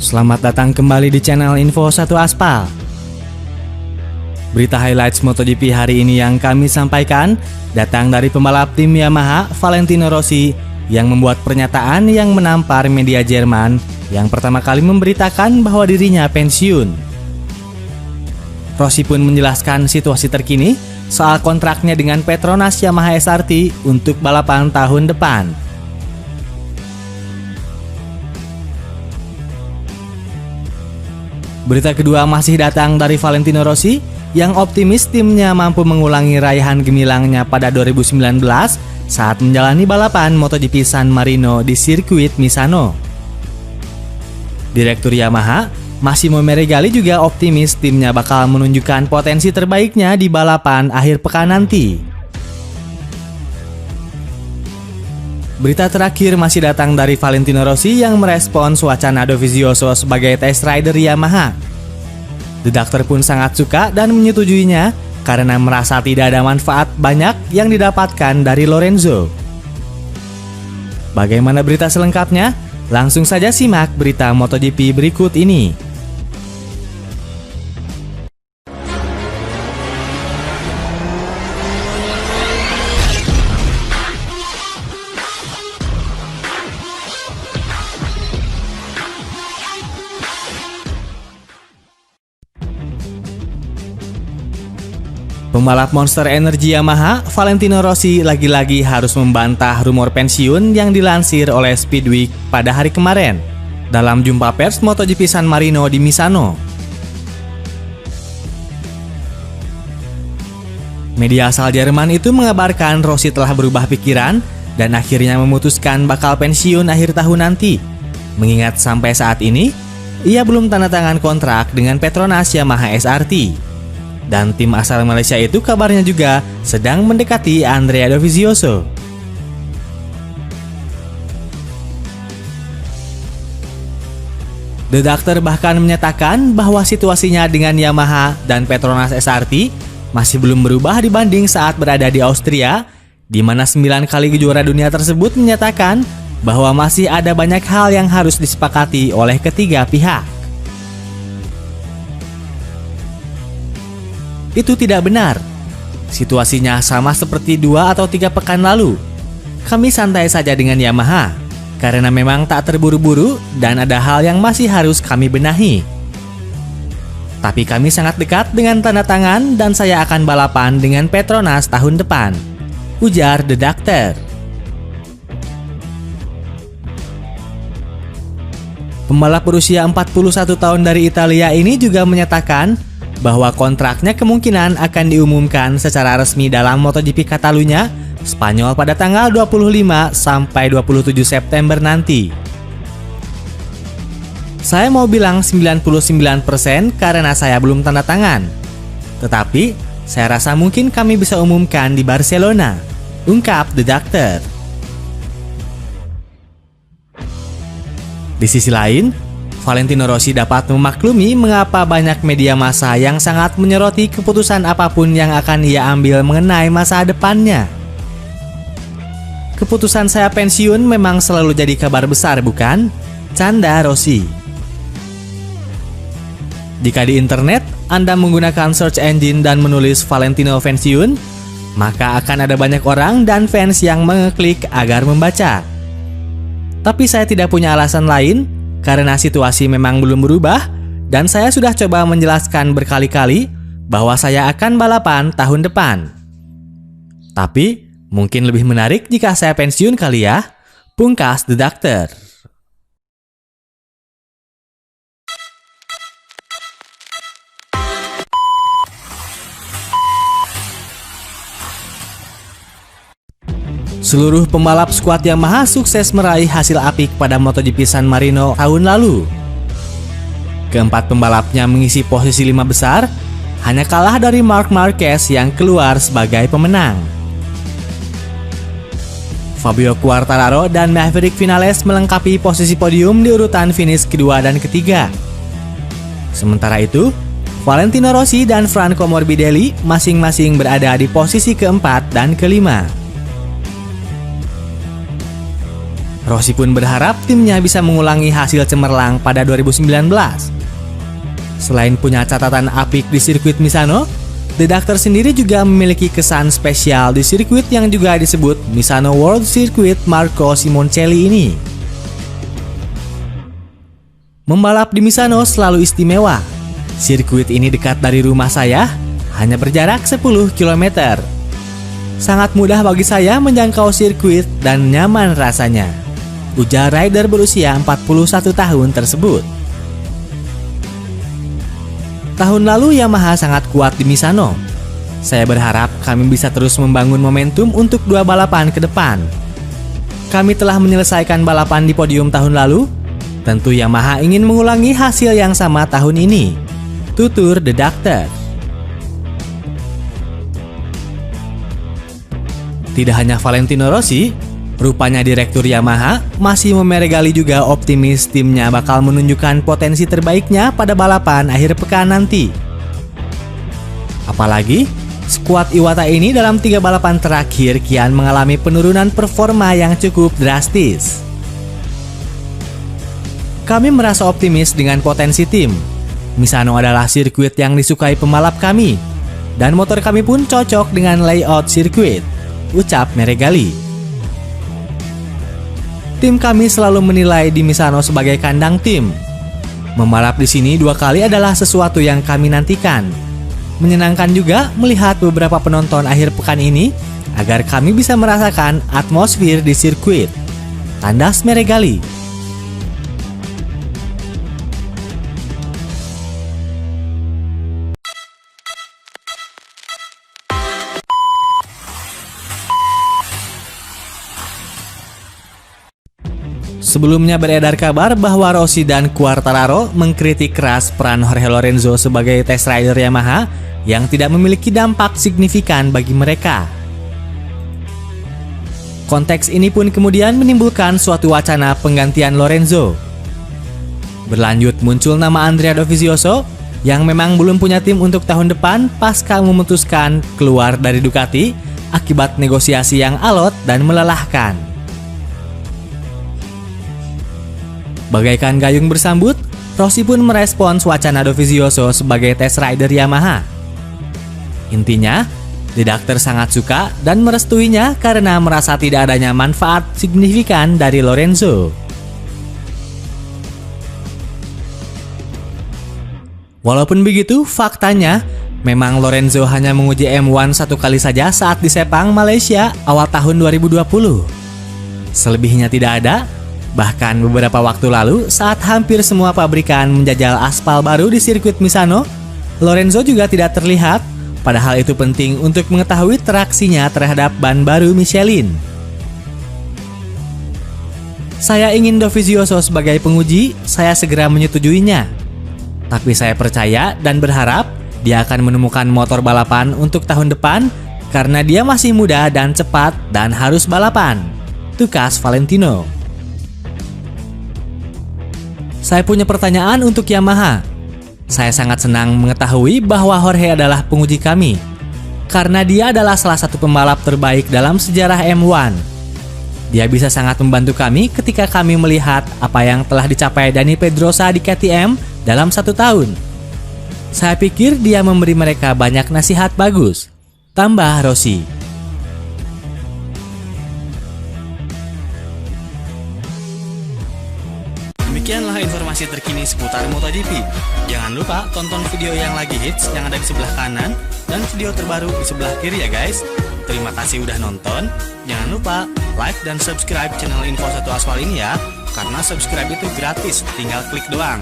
Selamat datang kembali di channel Info 1 Aspal. Berita highlights MotoGP hari ini yang kami sampaikan datang dari pembalap tim Yamaha, Valentino Rossi, yang membuat pernyataan yang menampar media Jerman yang pertama kali memberitakan bahwa dirinya pensiun. Rossi pun menjelaskan situasi terkini soal kontraknya dengan Petronas Yamaha SRT untuk balapan tahun depan. Berita kedua masih datang dari Valentino Rossi yang optimis timnya mampu mengulangi raihan gemilangnya pada 2019 saat menjalani balapan MotoGP San Marino di sirkuit Misano. Direktur Yamaha, Massimo Meregali, juga optimis timnya bakal menunjukkan potensi terbaiknya di balapan akhir pekan nanti. Berita terakhir masih datang dari Valentino Rossi yang merespons wacana Dovizioso sebagai test rider Yamaha. The Doctor pun sangat suka dan menyetujuinya karena merasa tidak ada manfaat banyak yang didapatkan dari Lorenzo. Bagaimana berita selengkapnya? Langsung saja simak berita MotoGP berikut ini. Pembalap Monster Energy Yamaha, Valentino Rossi, lagi-lagi harus membantah rumor pensiun yang dilansir oleh Speedweek pada hari kemarin dalam jumpa pers MotoGP San Marino di Misano. Media asal Jerman itu mengabarkan Rossi telah berubah pikiran dan akhirnya memutuskan bakal pensiun akhir tahun nanti, mengingat sampai saat ini ia belum tanda tangan kontrak dengan Petronas Yamaha SRT. Dan tim asal Malaysia itu kabarnya juga sedang mendekati Andrea Dovizioso. The Doctor bahkan menyatakan bahwa situasinya dengan Yamaha dan Petronas SRT masih belum berubah dibanding saat berada di Austria, di mana 9 kali juara dunia tersebut menyatakan bahwa masih ada banyak hal yang harus disepakati oleh ketiga pihak. Itu tidak benar. Situasinya sama seperti 2 atau 3 pekan lalu. Kami santai saja dengan Yamaha, karena memang tak terburu-buru dan ada hal yang masih harus kami benahi. Tapi kami sangat dekat dengan tanda tangan dan saya akan balapan dengan Petronas tahun depan, ujar The Doctor. Pembalap berusia 41 tahun dari Italia ini juga menyatakan bahwa kontraknya kemungkinan akan diumumkan secara resmi dalam MotoGP Catalunya, Spanyol pada tanggal 25 sampai 27 September nanti. Saya mau bilang 99% karena saya belum tanda tangan. Tetapi, saya rasa mungkin kami bisa umumkan di Barcelona, ungkap The Doctor. Di sisi lain, Valentino Rossi dapat memaklumi mengapa banyak media massa yang sangat menyoroti keputusan apapun yang akan ia ambil mengenai masa depannya. Keputusan saya pensiun memang selalu jadi kabar besar, bukan? Canda Rossi. Jika di internet Anda menggunakan search engine dan menulis Valentino pensiun, maka akan ada banyak orang dan fans yang mengeklik agar membaca. Tapi saya tidak punya alasan lain, karena situasi memang belum berubah dan saya sudah coba menjelaskan berkali-kali bahwa saya akan balapan tahun depan. Tapi mungkin lebih menarik jika saya pensiun kali ya, pungkas The Doctor. Seluruh pembalap skuad Yamaha sukses meraih hasil apik pada MotoGP San Marino tahun lalu. Keempat pembalapnya mengisi posisi 5 besar, hanya kalah dari Marc Marquez yang keluar sebagai pemenang. Fabio Quartararo dan Maverick Vinales melengkapi posisi podium di urutan finish kedua dan ketiga. Sementara itu, Valentino Rossi dan Franco Morbidelli masing-masing berada di posisi keempat dan kelima. Rossi pun berharap timnya bisa mengulangi hasil cemerlang pada 2019. Selain punya catatan apik di sirkuit Misano, The Doctor sendiri juga memiliki kesan spesial di sirkuit yang juga disebut Misano World Circuit Marco Simoncelli ini. Membalap di Misano selalu istimewa. Sirkuit ini dekat dari rumah saya, hanya berjarak 10 km. Sangat mudah bagi saya menjangkau sirkuit dan nyaman rasanya, ujar rider berusia 41 tahun tersebut. Tahun lalu Yamaha sangat kuat di Misano. Saya berharap kami bisa terus membangun momentum untuk 2 balapan ke depan. Kami telah menyelesaikan balapan di podium tahun lalu. Tentu Yamaha ingin mengulangi hasil yang sama tahun ini, tutur The Doctor. Tidak hanya Valentino Rossi, rupanya Direktur Yamaha masih memeregali juga optimis timnya bakal menunjukkan potensi terbaiknya pada balapan akhir pekan nanti. Apalagi, skuad Iwata ini dalam 3 balapan terakhir kian mengalami penurunan performa yang cukup drastis. Kami merasa optimis dengan potensi tim. Misano adalah sirkuit yang disukai pembalap kami, dan motor kami pun cocok dengan layout sirkuit, ucap Meregali. Tim kami selalu menilai di Misano sebagai kandang tim. Membalap di sini 2 kali adalah sesuatu yang kami nantikan. Menyenangkan juga melihat beberapa penonton akhir pekan ini agar kami bisa merasakan atmosfer di sirkuit, tandas Meregali. Sebelumnya beredar kabar bahwa Rossi dan Quartararo mengkritik keras peran Jorge Lorenzo sebagai test rider Yamaha yang tidak memiliki dampak signifikan bagi mereka. Konteks ini pun kemudian menimbulkan suatu wacana penggantian Lorenzo. Berlanjut muncul nama Andrea Dovizioso yang memang belum punya tim untuk tahun depan pasca memutuskan keluar dari Ducati akibat negosiasi yang alot dan melelahkan. Bagaikan gayung bersambut, Rossi pun merespons wacana Dovizioso sebagai test rider Yamaha. Intinya, The Doctor sangat suka dan merestuinya karena merasa tidak adanya manfaat signifikan dari Lorenzo. Walaupun begitu, faktanya memang Lorenzo hanya menguji M1 1 kali saja saat di Sepang, Malaysia awal tahun 2020. Selebihnya tidak ada. Bahkan beberapa waktu lalu saat hampir semua pabrikan menjajal aspal baru di sirkuit Misano, Lorenzo juga tidak terlihat, padahal itu penting untuk mengetahui traksinya terhadap ban baru Michelin. Saya ingin Dovizioso sebagai penguji, saya segera menyetujuinya. Tapi saya percaya dan berharap dia akan menemukan motor balapan untuk tahun depan karena dia masih muda dan cepat dan harus balapan, tukas Valentino. Saya punya pertanyaan untuk Yamaha. Saya sangat senang mengetahui bahwa Jorge adalah penguji kami, karena dia adalah salah satu pembalap terbaik dalam sejarah M1. Dia bisa sangat membantu kami ketika kami melihat apa yang telah dicapai Dani Pedrosa di KTM dalam 1 tahun. Saya pikir dia memberi mereka banyak nasihat bagus, tambah Rossi. Demikianlah informasi terkini seputar MotoGP. Jangan lupa tonton video yang lagi hits yang ada di sebelah kanan dan video terbaru di sebelah kiri ya guys. Terima kasih udah nonton. Jangan lupa like dan subscribe channel Info 1 Aspal ini ya, karena subscribe itu gratis, tinggal klik doang.